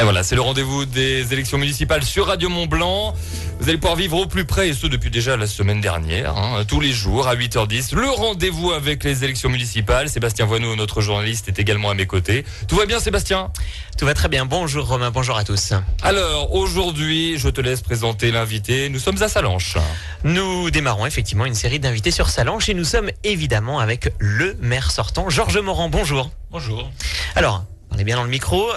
Et voilà, c'est le rendez-vous des élections municipales sur Radio Mont-Blanc. Vous allez pouvoir vivre au plus près, et ce depuis déjà la semaine dernière, tous les jours à 8h10. Le rendez-vous avec les élections municipales. Sébastien Voineau, notre journaliste, est également à mes côtés. Tout va bien, Sébastien ? Tout va très bien. Bonjour Romain, bonjour à tous. Alors, aujourd'hui, je te laisse présenter l'invité. Nous sommes à Sallanches. Nous démarrons effectivement une série d'invités sur Sallanches et nous sommes évidemment avec le maire sortant, Georges Morand. Bonjour. Bonjour. Alors, parlez bien dans le micro.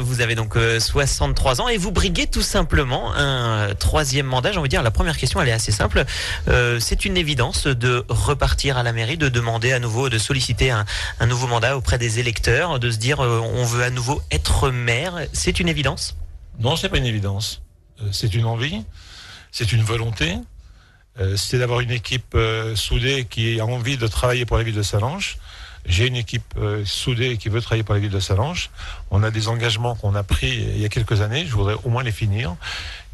Vous avez donc 63 ans et vous briguez tout simplement un troisième mandat. J'ai envie de dire, la première question, elle est assez simple. C'est une évidence de repartir à la mairie, de demander à nouveau, de solliciter un nouveau mandat auprès des électeurs, de se dire on veut à nouveau être maire. C'est une évidence ? Non, c'est pas une évidence. C'est une envie, c'est une volonté. C'est d'avoir une équipe soudée qui a envie de travailler pour la ville de Sallanches. J'ai une équipe soudée qui veut travailler pour la ville de Sallanches. On a des engagements qu'on a pris il y a quelques années. Je voudrais au moins les finir.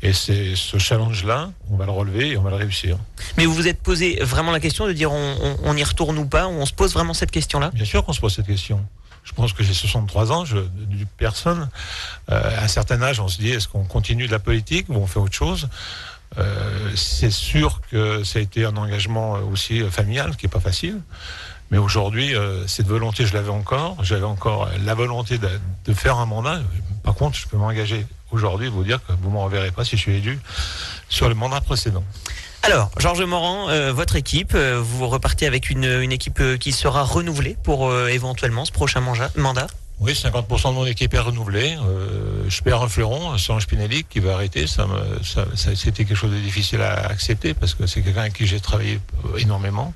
Et c'est ce challenge-là, on va le relever et on va le réussir. Mais vous vous êtes posé vraiment la question de dire on y retourne ou pas ? On se pose vraiment cette question-là ? Bien sûr qu'on se pose cette question. Je pense que j'ai 63 ans, personne. À un certain âge, on se dit, est-ce qu'on continue de la politique ou on fait autre chose ? C'est sûr que ça a été un engagement aussi familial, qui est pas facile. Mais aujourd'hui, cette volonté, je l'avais encore. J'avais encore la volonté de faire un mandat. Par contre, je peux m'engager aujourd'hui et vous dire que vous ne me reverrez pas si je suis élu sur le mandat précédent. Alors, Georges Morand, votre équipe, vous repartez avec une équipe qui sera renouvelée pour éventuellement ce prochain mandat ? Oui, 50% de mon équipe est renouvelée. Je perds un fleuron, Solange Pinelli, qui va arrêter. C'était quelque chose de difficile à accepter parce que c'est quelqu'un avec qui j'ai travaillé énormément.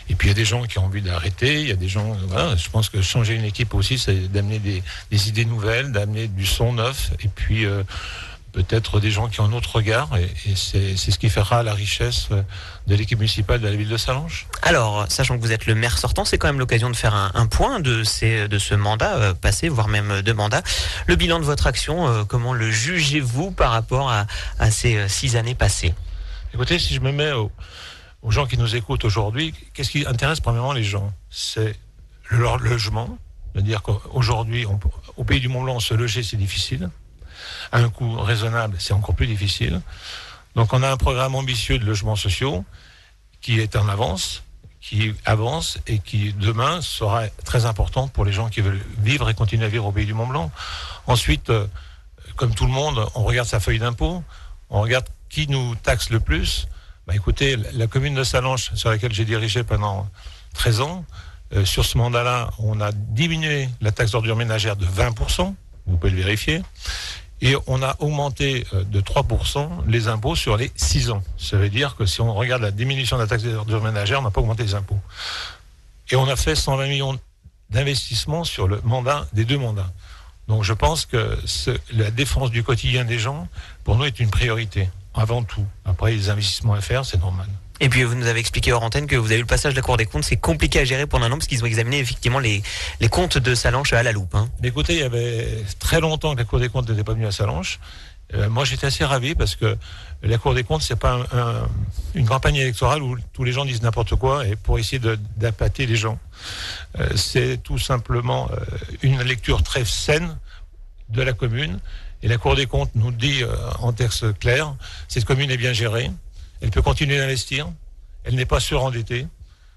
Et puis il y a des gens qui ont envie d'arrêter. Il y a des gens, voilà. Je pense que changer une équipe aussi, c'est d'amener des idées nouvelles, d'amener du son neuf. Et puis peut-être des gens qui ont un autre regard. Et c'est ce qui fera la richesse de l'équipe municipale de la ville de Sallanches. Alors, sachant que vous êtes le maire sortant, c'est quand même l'occasion de faire un point de ce mandat passé, voire même deux mandats. Le bilan de votre action, comment le jugez-vous par rapport à ces 6 années passées ? Écoutez, si je me mets aux gens qui nous écoutent aujourd'hui, qu'est-ce qui intéresse premièrement les gens ? C'est leur logement. C'est-à-dire qu'aujourd'hui, au pays du Mont-Blanc, se loger, c'est difficile. À un coût raisonnable, c'est encore plus difficile. Donc on a un programme ambitieux de logements sociaux qui est en avance, qui avance et qui demain sera très important pour les gens qui veulent vivre et continuer à vivre au pays du Mont-Blanc. Ensuite, comme tout le monde, on regarde sa feuille d'impôt, on regarde qui nous taxe le plus. Écoutez, la commune de Sallanches, sur laquelle j'ai dirigé pendant 13 ans, sur ce mandat-là, on a diminué la taxe d'ordures ménagères de 20%, vous pouvez le vérifier. Et on a augmenté de 3% les impôts sur les 6 ans. Ça veut dire que si on regarde la diminution de la taxe des ordures ménagères, on n'a pas augmenté les impôts. Et on a fait 120 millions d'investissements sur le mandat des 2 mandats. Donc je pense que la défense du quotidien des gens, pour nous, est une priorité, avant tout. Après, les investissements à faire, c'est normal. Et puis vous nous avez expliqué hors antenne que vous avez eu le passage de la Cour des comptes, c'est compliqué à gérer pour un an parce qu'ils ont examiné effectivement les comptes de Sallanches à la loupe. Mais écoutez, il y avait très longtemps que la Cour des comptes n'était pas venue à Sallanches. Moi j'étais assez ravi parce que la Cour des comptes, c'est pas une campagne électorale où tous les gens disent n'importe quoi et pour essayer d'appâter les gens. C'est tout simplement une lecture très saine de la commune. Et la Cour des comptes nous dit en texte clair, cette commune est bien gérée. Elle peut continuer d'investir. Elle n'est pas surendettée.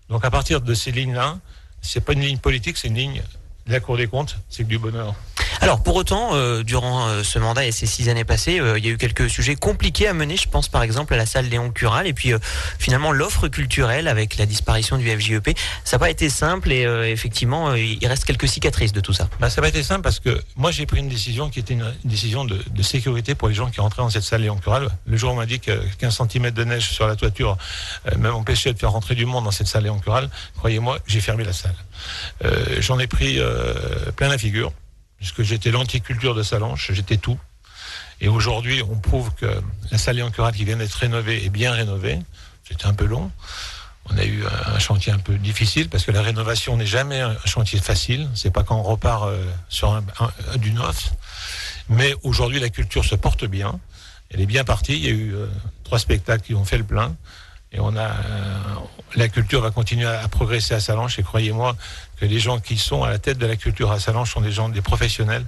Donc à partir de ces lignes-là, c'est pas une ligne politique, c'est une ligne de la Cour des comptes, c'est que du bonheur. Alors pour autant, durant ce mandat et ces 6 années passées, il y a eu quelques sujets compliqués à mener. Je pense par exemple à la salle Léon Cural et puis finalement l'offre culturelle avec la disparition du FJEP. Ça n'a pas été simple et effectivement, il reste quelques cicatrices de tout ça. Ça n'a pas été simple parce que moi j'ai pris une décision qui était une décision de sécurité pour les gens qui rentraient dans cette salle Léon Cural. Le jour où on m'a dit que 15 cm de neige sur la toiture m'empêchait de faire rentrer du monde dans cette salle Léon Cural, croyez-moi, j'ai fermé la salle. J'en ai pris plein la figure. Puisque j'étais l'anticulture de Sallanches, j'étais tout. Et aujourd'hui, on prouve que la salle Léon Cural qui vient d'être rénovée est bien rénovée. C'était un peu long. On a eu un chantier un peu difficile parce que la rénovation n'est jamais un chantier facile. C'est pas quand on repart sur du neuf. Mais aujourd'hui, la culture se porte bien. Elle est bien partie. Il y a eu 3 spectacles qui ont fait le plein. Et la culture va continuer à progresser à Sallanches. Et croyez-moi que les gens qui sont à la tête de la culture à Sallanches sont des professionnels.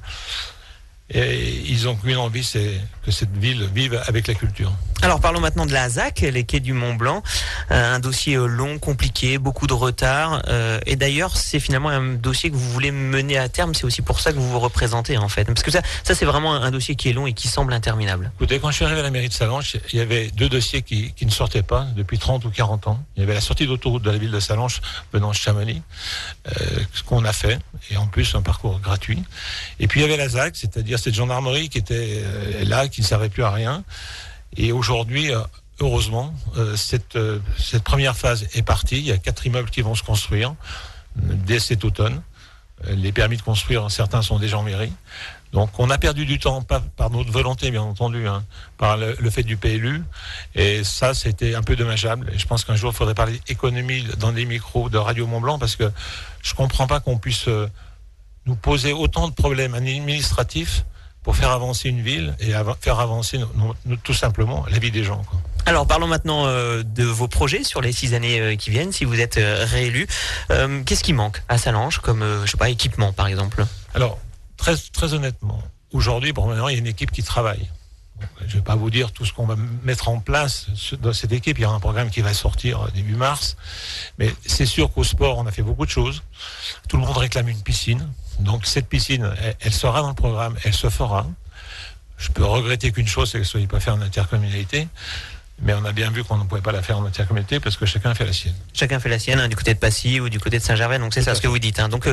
Et ils ont qu'une envie, c'est que cette ville vive avec la culture. Alors parlons maintenant de la ZAC, les quais du Mont Blanc. Un dossier long, compliqué, beaucoup de retard. Et d'ailleurs, c'est finalement un dossier que vous voulez mener à terme. C'est aussi pour ça que vous vous représentez en fait. Parce que ça c'est vraiment un dossier qui est long et qui semble interminable. Écoutez, quand je suis arrivé à la mairie de Sallanches, il y avait 2 dossiers qui ne sortaient pas depuis 30 ou 40 ans. Il y avait la sortie d'autoroute de la ville de Sallanches venant de Chamonix, ce qu'on a fait, et en plus un parcours gratuit. Et puis il y avait la ZAC, c'est-à-dire cette gendarmerie qui était là, qui ne servait plus à rien. Et aujourd'hui, heureusement, cette première phase est partie. Il y a 4 immeubles qui vont se construire dès cet automne. Les permis de construire, certains sont déjà en mairie. Donc on a perdu du temps, pas par notre volonté bien entendu, par le fait du PLU. Et ça, c'était un peu dommageable. Et je pense qu'un jour, il faudrait parler économie dans des micros de Radio Mont Blanc, parce que je comprends pas qu'on puisse nous poser autant de problèmes administratifs pour faire avancer une ville et faire avancer tout simplement la vie des gens, quoi. Alors parlons maintenant de vos projets sur les 6 années qui viennent, si vous êtes réélu. Qu'est-ce qui manque à Sallanches comme équipement par exemple? Alors très honnêtement, aujourd'hui, maintenant, il y a une équipe qui travaille. Donc, je ne vais pas vous dire tout ce qu'on va mettre en place dans cette équipe. Il y a un programme qui va sortir début mars. Mais c'est sûr qu'au sport, on a fait beaucoup de choses. Tout le monde réclame une piscine. Donc cette piscine, elle sera dans le programme, elle se fera. Je peux regretter qu'une chose, c'est qu'elle ne soit pas faite en intercommunalité. Mais on a bien vu qu'on ne pouvait pas la faire en intercommunalité parce que chacun fait la sienne. Chacun fait la sienne, du côté de Passy ou du côté de Saint-Gervais, donc c'est ça ce que vous dites. Donc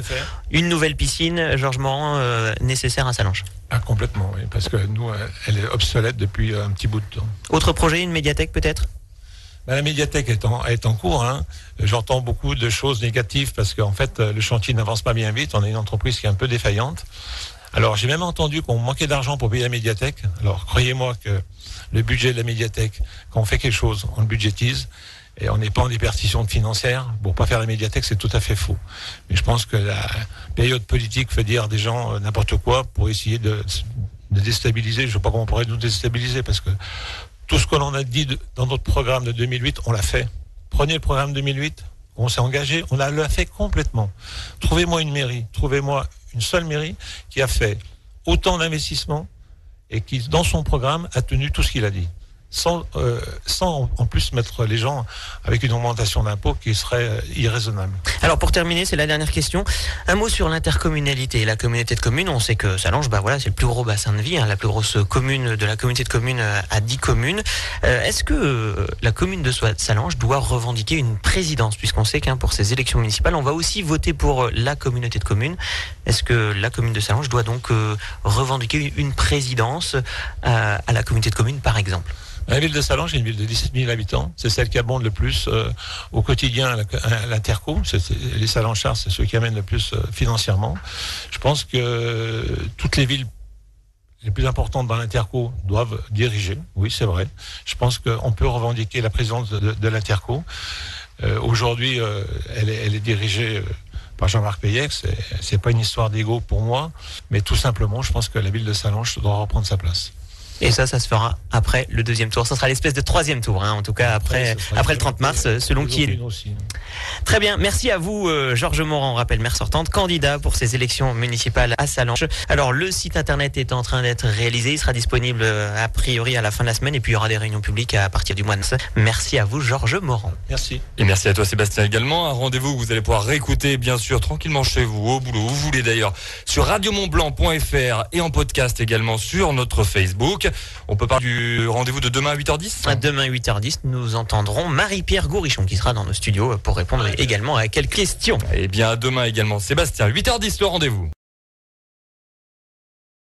une nouvelle piscine, Georges Morand, nécessaire à Sallanches. Ah, complètement, oui, parce que nous, elle est obsolète depuis un petit bout de temps. Autre projet, une médiathèque peut-être? La médiathèque est en cours. J'entends beaucoup de choses négatives parce qu'en fait, le chantier n'avance pas bien vite. On a une entreprise qui est un peu défaillante. Alors, j'ai même entendu qu'on manquait d'argent pour payer la médiathèque. Alors, croyez-moi que le budget de la médiathèque, quand on fait quelque chose, on le budgétise et on n'est pas en déperdition financière. Pour pas faire la médiathèque, c'est tout à fait faux. Mais je pense que la période politique fait dire des gens n'importe quoi pour essayer de déstabiliser. Je ne sais pas comment on pourrait nous déstabiliser parce que tout ce que l'on a dit dans notre programme de 2008, on l'a fait. Prenez le programme 2008, on s'est engagé, on l'a fait complètement. Trouvez-moi une mairie, trouvez-moi une seule mairie qui a fait autant d'investissements et qui, dans son programme, a tenu tout ce qu'il a dit. Sans en plus mettre les gens avec une augmentation d'impôts qui serait irraisonnable. Alors pour terminer, c'est la dernière question. Un mot sur l'intercommunalité. La communauté de communes, on sait que Sallanches, c'est le plus gros bassin de vie, la plus grosse commune de la communauté de communes à 10 communes. Est-ce que la commune de Sallanches doit revendiquer une présidence, puisqu'on sait pour ces élections municipales, on va aussi voter pour la communauté de communes. Est-ce que la commune de Sallanches doit donc revendiquer une présidence à la communauté de communes, par exemple? La ville de Sallanches est une ville de 17 000 habitants. C'est celle qui abonde le plus au quotidien à l'Interco. Les Sallanchards, c'est ceux qui amènent le plus financièrement. Je pense que toutes les villes les plus importantes dans l'Interco doivent diriger. Oui, c'est vrai. Je pense qu'on peut revendiquer la présidence de l'Interco. Aujourd'hui, elle est dirigée par Jean-Marc Payec. C'est pas une histoire d'ego pour moi, mais tout simplement, je pense que la ville de Sallanches doit reprendre sa place. Et ça se fera après le 2e tour. Ça sera l'espèce de 3e tour, en tout cas après le 30 mars, selon qui est. Très bien, merci à vous, Georges Morand, on rappelle maire sortante, candidat pour ces élections municipales à Sallanches. Alors le site internet est en train d'être réalisé, il sera disponible a priori à la fin de la semaine et puis il y aura des réunions publiques à partir du mois de mars. Merci à vous, Georges Morand. Merci. Et merci à toi, Sébastien, également. Un rendez-vous que vous allez pouvoir réécouter, bien sûr, tranquillement chez vous, au boulot, où vous voulez d'ailleurs, sur radiomontblanc.fr et en podcast également sur notre Facebook. On peut parler du rendez-vous de demain à 8h10 ? Demain à 8h10, nous entendrons Marie-Pierre Gourichon qui sera dans nos studios pour répondre également à quelques questions. Et bien, à demain également, Sébastien, 8h10 le rendez-vous.